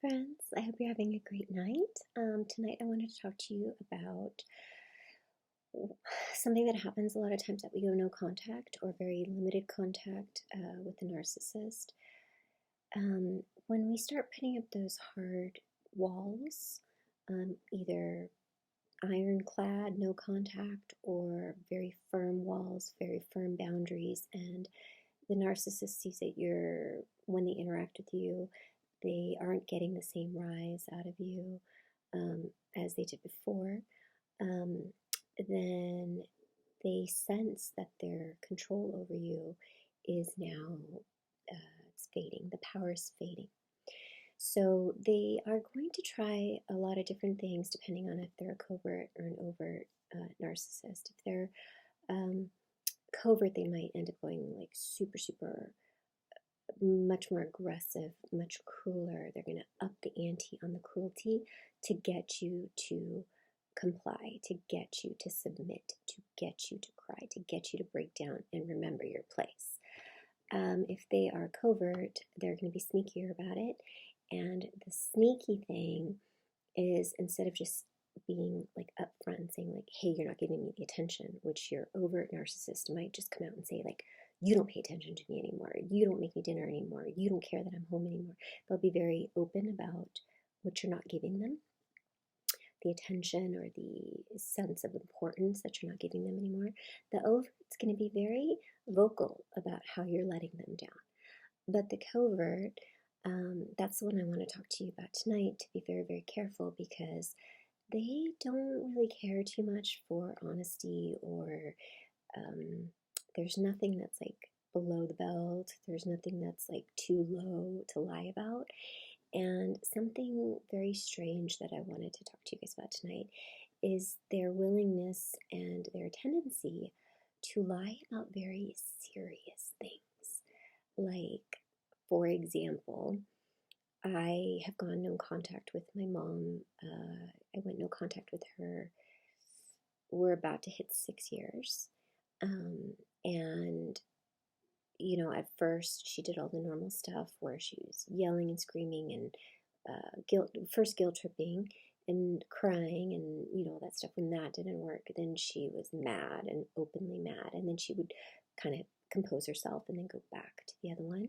friends. I hope you're having a great night. Tonight, I wanted to talk to you about something that happens a lot of times that we go no contact or very limited contact with a narcissist. When we start putting up those hard walls, either ironclad, no contact, or very firm walls, very firm boundaries, and the narcissist sees that when they interact with you, they aren't getting the same rise out of you as they did before, um, then they sense that their control over you is now it's fading. The power is fading. So they are going to try a lot of different things depending on if they're a covert or an overt narcissist. If they're covert, they might end up going like super, super much more aggressive, much crueler. They're going to up the ante on the cruelty to get you to comply, to get you to submit, to get you to cry, to get you to break down and remember your place. If they are covert, they're going to be sneakier about it. And the sneaky thing is, instead of just being like upfront and saying like, hey, you're not giving me the attention, which your overt narcissist might just come out and say like, you don't pay attention to me anymore, you don't make me dinner anymore, you don't care that I'm home anymore. They'll be very open about what you're not giving them, the attention or the sense of importance that you're not giving them anymore. The overt's going to be very vocal about how you're letting them down. But the covert, that's the one I want to talk to you about tonight, to be very, very careful, because they don't really care too much for honesty, or there's nothing that's like below the belt. There's nothing that's like too low to lie about. And something very strange that I wanted to talk to you guys about tonight is their willingness and their tendency to lie about very serious things. Like, for example, I have gone no contact with my mom. I went no contact with her. We're about to hit 6 years. And, you know, at first she did all the normal stuff where she was yelling and screaming and guilt tripping and crying and, you know, that stuff. When that didn't work, then she was mad and openly mad. And then she would kind of compose herself and then go back to the other one.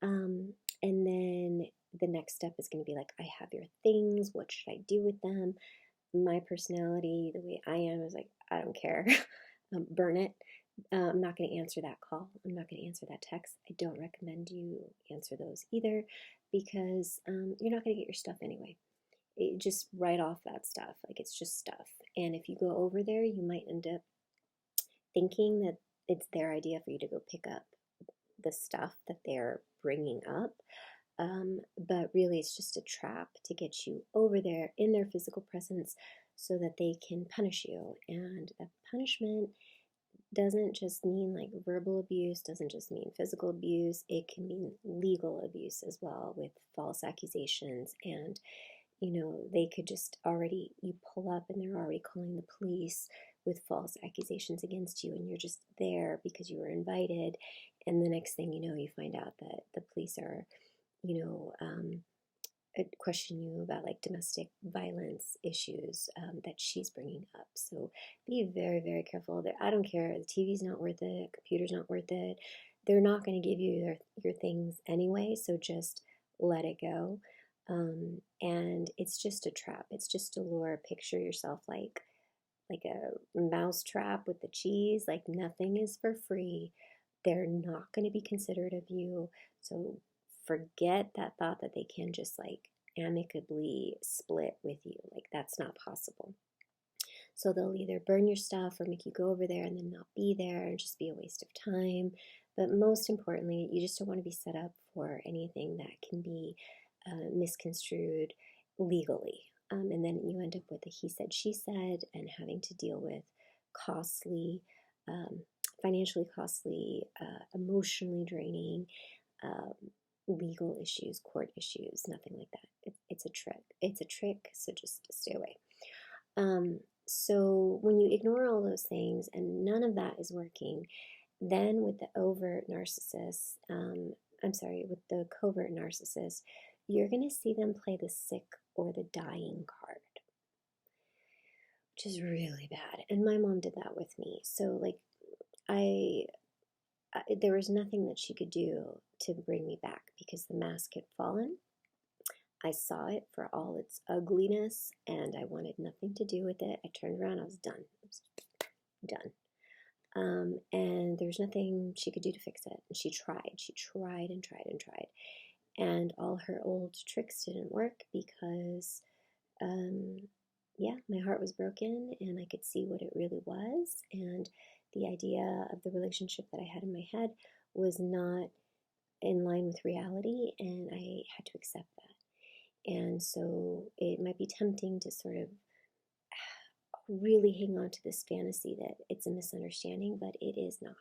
And then the next step is going to be like, I have your things. What should I do with them? My personality, the way I am, is like, I don't care. Burn it. I'm not going to answer that call. I'm not going to answer that text. I don't recommend you answer those either, because you're not going to get your stuff anyway. Just write off that stuff. Like, it's just stuff. And if you go over there, you might end up thinking that it's their idea for you to go pick up the stuff that they're bringing up. But really, it's just a trap to get you over there in their physical presence so that they can punish you. And that punishment doesn't just mean like verbal abuse, doesn't just mean physical abuse. It can mean legal abuse as well, with false accusations. And, you know, they could just already, you pull up and they're already calling the police with false accusations against you, and you're just there because you were invited. And the next thing you know, you find out that the police are, you know, question you about like domestic violence issues that she's bringing up. So be very, very careful. I don't care. The TV's not worth it. Computer's not worth it. They're not going to give you your things anyway. So just let it go. And it's just a trap. It's just a lure. Picture yourself like a mouse trap with the cheese. Like, nothing is for free. They're not going to be considerate of you. So forget that thought that they can just like amicably split with you. Like, that's not possible. So they'll either burn your stuff or make you go over there and then not be there and just be a waste of time. But most importantly, you just don't want to be set up for anything that can be misconstrued legally. And then you end up with a he said, she said, and having to deal with costly, financially costly, emotionally draining, legal issues, court issues, nothing like that. It's a trick. It's a trick, so just stay away. So when you ignore all those things and none of that is working, then with the overt narcissist, with the covert narcissist, you're going to see them play the sick or the dying card, which is really bad. And my mom did that with me. So, like, I there was nothing that she could do to bring me back because the mask had fallen. I saw it for all its ugliness and I wanted nothing to do with it. I turned around, I was done. I was done. And there was nothing she could do to fix it. And she tried and tried and tried. And all her old tricks didn't work because, yeah, my heart was broken and I could see what it really was. And the idea of the relationship that I had in my head was not in line with reality, and I had to accept that. And so it might be tempting to sort of really hang on to this fantasy that it's a misunderstanding, but it is not.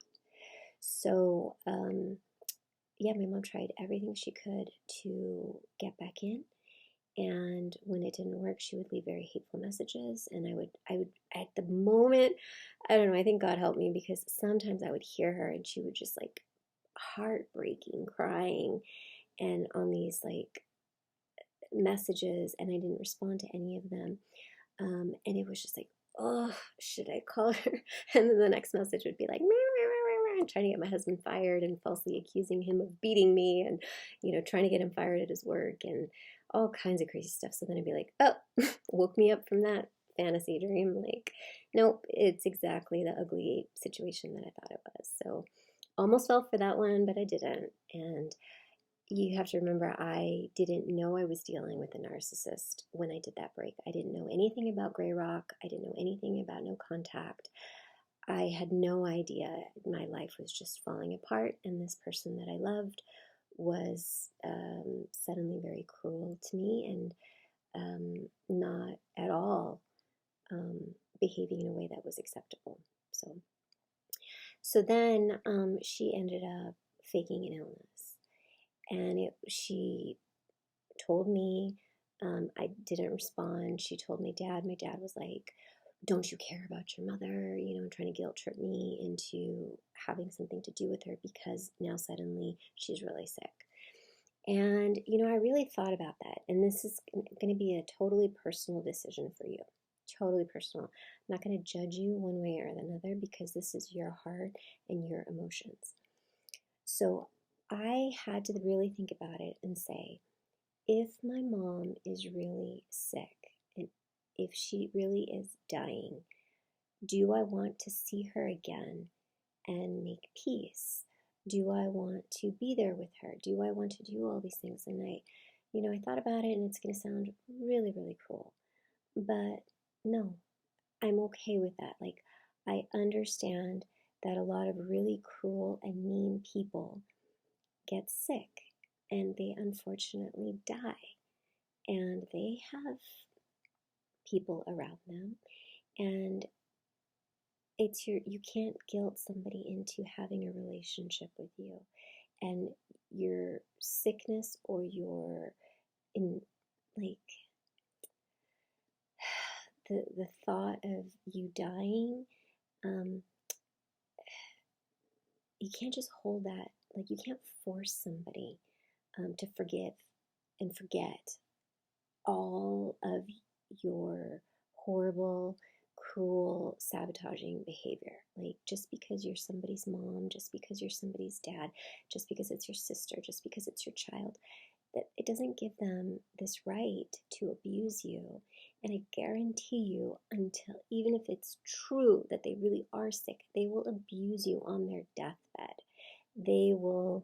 So, yeah, my mom tried everything she could to get back in. And when it didn't work, she would leave very hateful messages. And I would, at the moment, I don't know, I think God helped me because sometimes I would hear her and she would just like heartbreaking, crying, and on these like messages, and I didn't respond to any of them. And it was just like, oh, should I call her? And then the next message would be like, trying to get my husband fired and falsely accusing him of beating me and, trying to get him fired at his work and all kinds of crazy stuff. So then I'd be like, oh, woke me up from that fantasy dream. Like, nope, it's exactly the ugly situation that I thought it was. So almost fell for that one, but I didn't. And you have to remember, I didn't know I was dealing with a narcissist when I did that break. I didn't know anything about Gray Rock. I didn't know anything about no contact. I had no idea. My life was just falling apart, and this person that I loved was suddenly very cruel to me and not at all behaving in a way that was acceptable. So then she ended up faking an illness, and she told me, I didn't respond. She told my dad. My dad was like, don't you care about your mother? Trying to guilt trip me into having something to do with her because now suddenly she's really sick. And, I really thought about that. And this is going to be a totally personal decision for you. Totally personal. I'm not going to judge you one way or another because this is your heart and your emotions. So I had to really think about it and say, if my mom is really sick and if she really is dying, do I want to see her again and make peace? Do I want to be there with her? Do I want to do all these things? And I thought about it, and it's going to sound really, really cruel, but no, I'm okay with that. Like, I understand that a lot of really cruel and mean people get sick and they unfortunately die, and they have people around them, and you can't guilt somebody into having a relationship with you, and your sickness or your in like the thought of you dying, you can't just hold that. Like, you can't force somebody to forgive and forget all of your horrible, cruel, sabotaging behavior. Like, just because you're somebody's mom, just because you're somebody's dad, just because it's your sister, just because it's your child, that it doesn't give them this right to abuse you. And I guarantee you, until, even if it's true that they really are sick, they will abuse you on their deathbed. They will,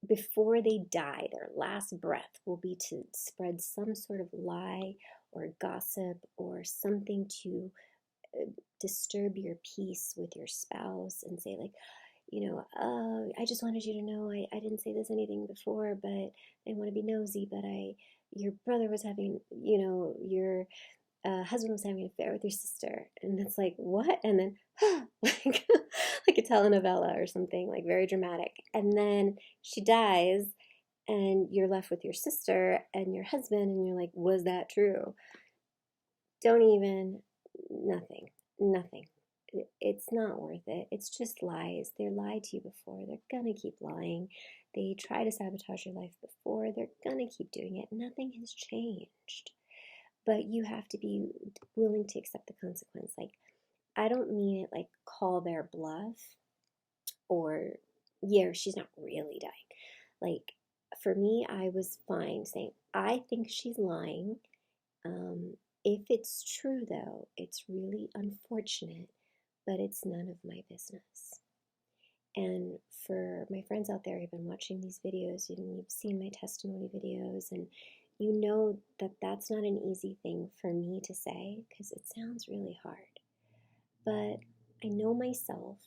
before they die, their last breath will be to spread some sort of lie or gossip or something to disturb your peace with your spouse and say, like, I just wanted you to know I didn't say this anything before, but I didn't want to be nosy, but your brother was having, your husband was having an affair with your sister. And it's like, what? And then, like, like a telenovela or something, like very dramatic. And then she dies, and you're left with your sister and your husband, and you're like, was that true? Don't even, nothing. It's not worth it. It's just lies. They lied to you before. They're gonna keep lying. They try to sabotage your life before, they're gonna keep doing it. Nothing has changed. But you have to be willing to accept the consequence. Like, I don't mean it like call their bluff or, yeah, she's not really dying. Like, for me, I was fine saying, I think she's lying. Um, if it's true, though, it's really unfortunate, but it's none of my business. And for my friends out there who've been watching these videos, and you've seen my testimony videos, and you know that that's not an easy thing for me to say because it sounds really hard. But I know myself,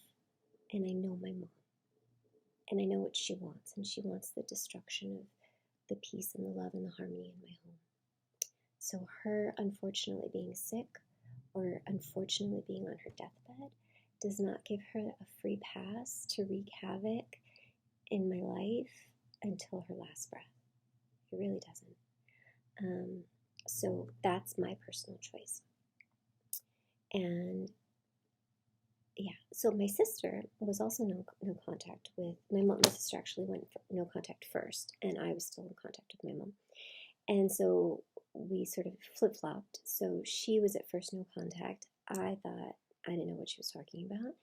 and I know my mom, and I know what she wants, and she wants the destruction of the peace and the love and the harmony in my home. So her unfortunately being sick or unfortunately being on her deathbed does not give her a free pass to wreak havoc in my life until her last breath. It really doesn't. So that's my personal choice. And yeah, so my sister was also no contact with my mom. My sister actually went for no contact first, and I was still in contact with my mom. And so we sort of flip-flopped. So she was at first no contact. I thought I didn't know what she was talking about.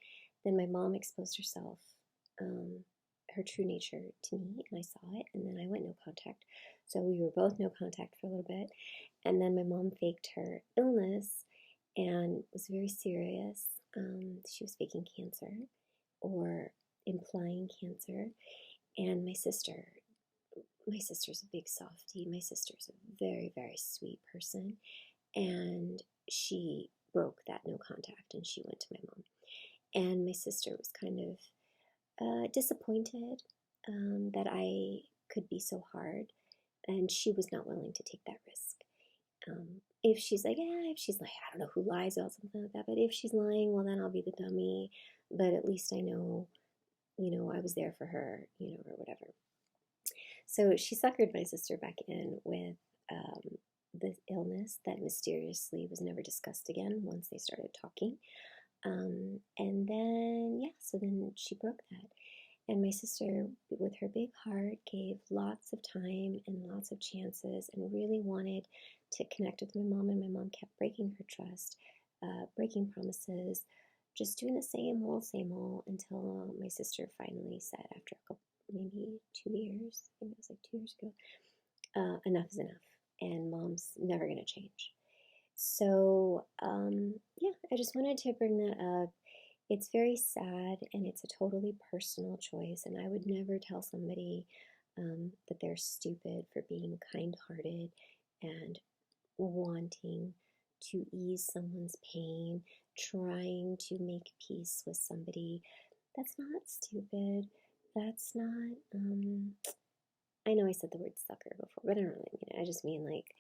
Then my mom exposed herself, her true nature to me, and I saw it, and then I went no contact. So we were both no contact for a little bit. And then my mom faked her illness and was very serious. She was faking cancer or implying cancer. And my sister's a big softie. My sister's a very, very sweet person. And she broke that no contact and she went to my mom. And my sister was kind of disappointed that I could be so hard. And she was not willing to take that risk. If she's like, I don't know who lies about something like that, but if she's lying, well, then I'll be the dummy. But at least I know, I was there for her, or whatever. So she suckered my sister back in with the illness that mysteriously was never discussed again once they started talking. And then, so then she broke that. And my sister, with her big heart, gave lots of time and lots of chances and really wanted to connect with my mom. And my mom kept breaking her trust, breaking promises, just doing the same old until my sister finally said, after maybe 2 years, I think it was like 2 years ago, enough is enough. And mom's never going to change. So, I just wanted to bring that up. It's very sad and it's a totally personal choice, and I would never tell somebody that they're stupid for being kind-hearted and wanting to ease someone's pain, trying to make peace with somebody. That's not stupid. That's not, I know I said the word sucker before, but I don't really mean it. I just mean like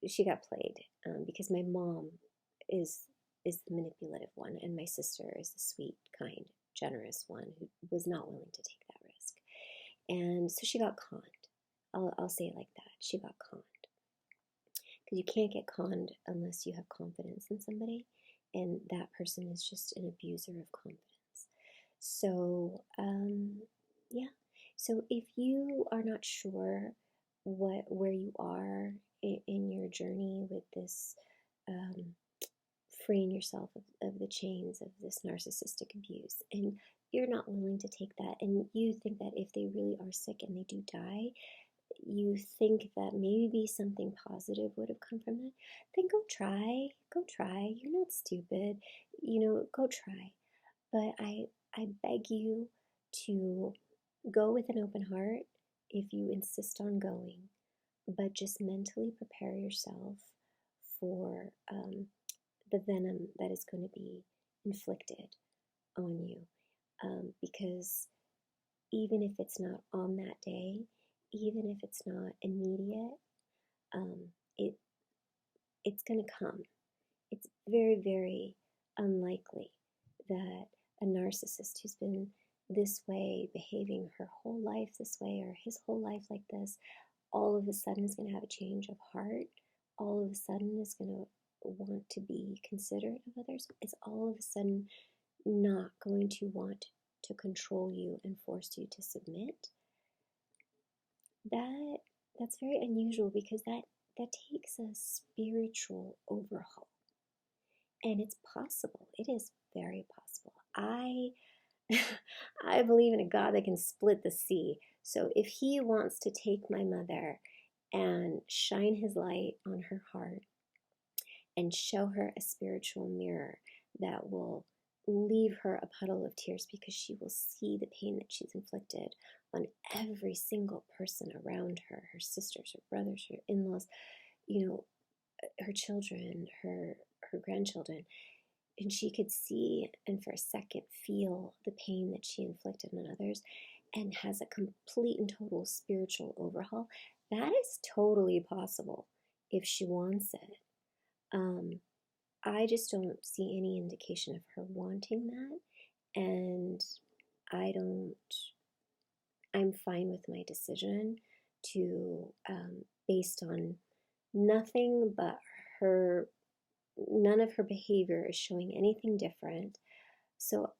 she got played because my mom is the manipulative one, and my sister is the sweet, kind, generous one who was not willing to take that risk. And so she got conned. I'll say it like that. She got conned. Because you can't get conned unless you have confidence in somebody, and that person is just an abuser of confidence. So, So if you are not sure where you are in your journey with this, freeing yourself of the chains of this narcissistic abuse, and you're not willing to take that, and you think that if they really are sick and they do die, you think that maybe something positive would have come from that, then go try. You're not stupid, go try. But I beg you to go with an open heart if you insist on going, but just mentally prepare yourself for the venom that is going to be inflicted on you. Because even if it's not on that day, even if it's not immediate, it's going to come. It's very, very unlikely that a narcissist who's been this way, behaving her whole life this way, or his whole life like this, all of a sudden is going to have a change of heart, all of a sudden is going to want to be considerate of others, is all of a sudden not going to want to control you and force you to submit. that that's very unusual because that takes a spiritual overhaul. And it's possible. It is very possible. I believe in a God that can split the sea. So if he wants to take my mother and shine his light on her heart and show her a spiritual mirror that will leave her a puddle of tears because she will see the pain that she's inflicted on every single person around her, her sisters, her brothers, her in-laws, you know, her children, her grandchildren, and she could see and for a second feel the pain that she inflicted on others and has a complete and total spiritual overhaul. That is totally possible if she wants it. Um, I just don't see any indication of her wanting that, and I don't, I'm fine with my decision to, based on nothing but her, none of her behavior is showing anything different. So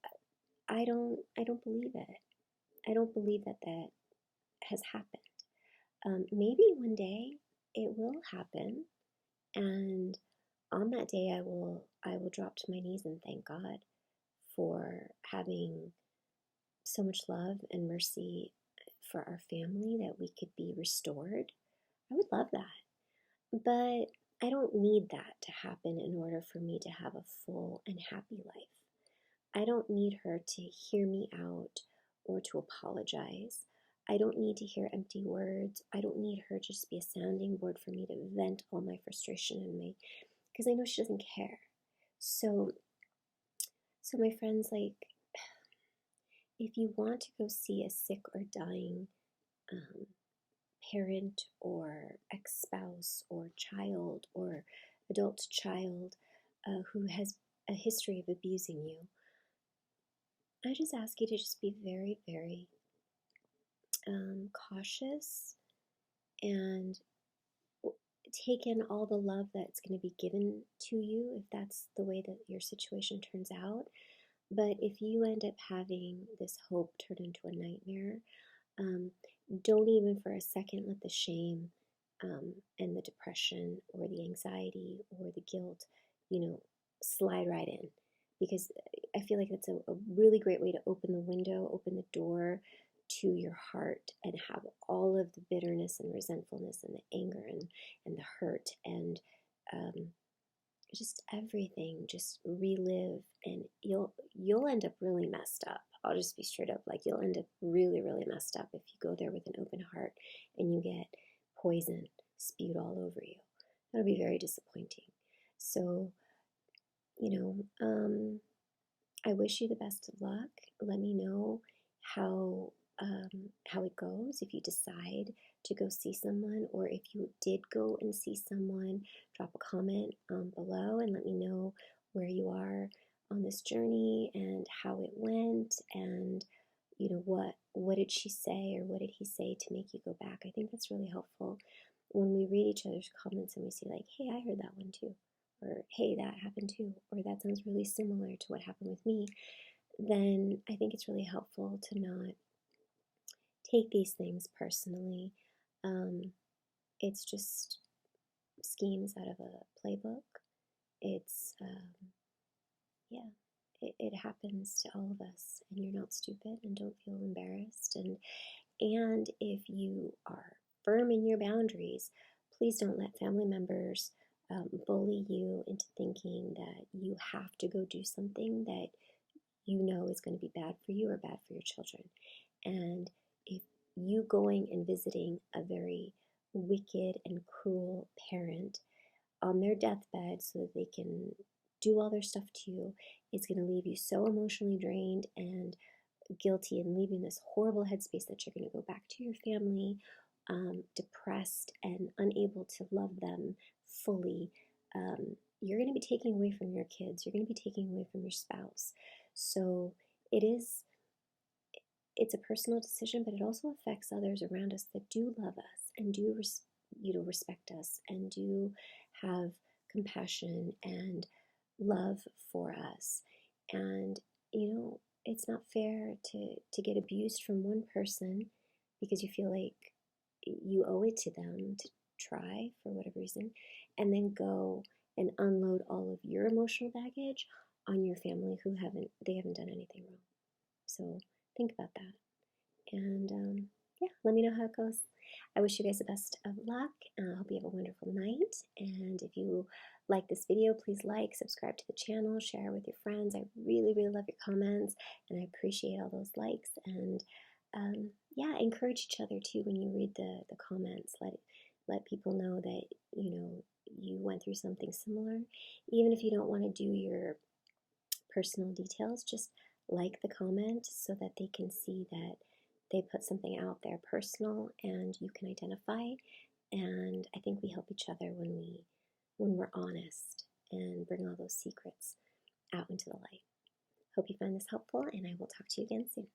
I don't believe it. I don't believe that that has happened. Maybe one day it will happen, and on that day I will drop to my knees and thank God for having so much love and mercy for our family that we could be restored. I would love that. But I don't need that to happen in order for me to have a full and happy life. I don't need her to hear me out or to apologize. I don't need to hear empty words. I don't need her to just be a sounding board for me to vent all my frustration and my, because I know she doesn't care. So, so my friends, like, if you want to go see a sick or dying um, parent or ex-spouse or child or adult child who has a history of abusing you, I just ask you to just be very, very cautious and take in all the love that's going to be given to you if that's the way that your situation turns out. But if you end up having this hope turn into a nightmare, um, don't even for a second let the shame and the depression or the anxiety or the guilt, slide right in. Because I feel like that's a really great way to open the window, open the door to your heart and have all of the bitterness and resentfulness and the anger and the hurt and um, just everything just relive, and you'll end up really messed up. I'll just be straight up, like, you'll end up really, really messed up if you go there with an open heart and you get poison spewed all over you. That'll be very disappointing. So, you know, I wish you the best of luck. Let me know how it goes if you decide to go see someone, or if you did go and see someone. Drop a comment below and let me know where you are on this journey and how it went, and what did she say or what did he say to make you go back. I think that's really helpful when we read each other's comments and we see, like, hey, I heard that one too, or hey, that happened too, or that sounds really similar to what happened with me. Then I think it's really helpful to not take these things personally. It's just schemes out of a playbook. It's, yeah, it happens to all of us, and you're not stupid, and don't feel embarrassed. And if you are firm in your boundaries, please don't let family members bully you into thinking that you have to go do something that you know is going to be bad for you or bad for your children. And if you going and visiting a very wicked and cruel parent on their deathbed so that they can do all their stuff to you is going to leave you so emotionally drained and guilty and leaving this horrible headspace that you're going to go back to your family depressed and unable to love them fully. You're going to be taking away from your kids. You're going to be taking away from your spouse. So it's a personal decision, but it also affects others around us that do love us and do respect us and do have compassion and love for us. And it's not fair to get abused from one person because you feel like you owe it to them to try for whatever reason, and then go and unload all of your emotional baggage on your family who haven't done anything wrong. So think about that. And yeah, let me know how it goes. I wish you guys the best of luck. I hope you have a wonderful night. And if you like this video, please like, subscribe to the channel, share with your friends. I really, really love your comments, and I appreciate all those likes. And yeah, encourage each other too when you read the comments. Let people know that you went through something similar. Even if you don't want to do your personal details, just like the comment so that they can see that they put something out there personal and you can identify. And I think we help each other when we're honest and bring all those secrets out into the light. Hope you find this helpful, and I will talk to you again soon.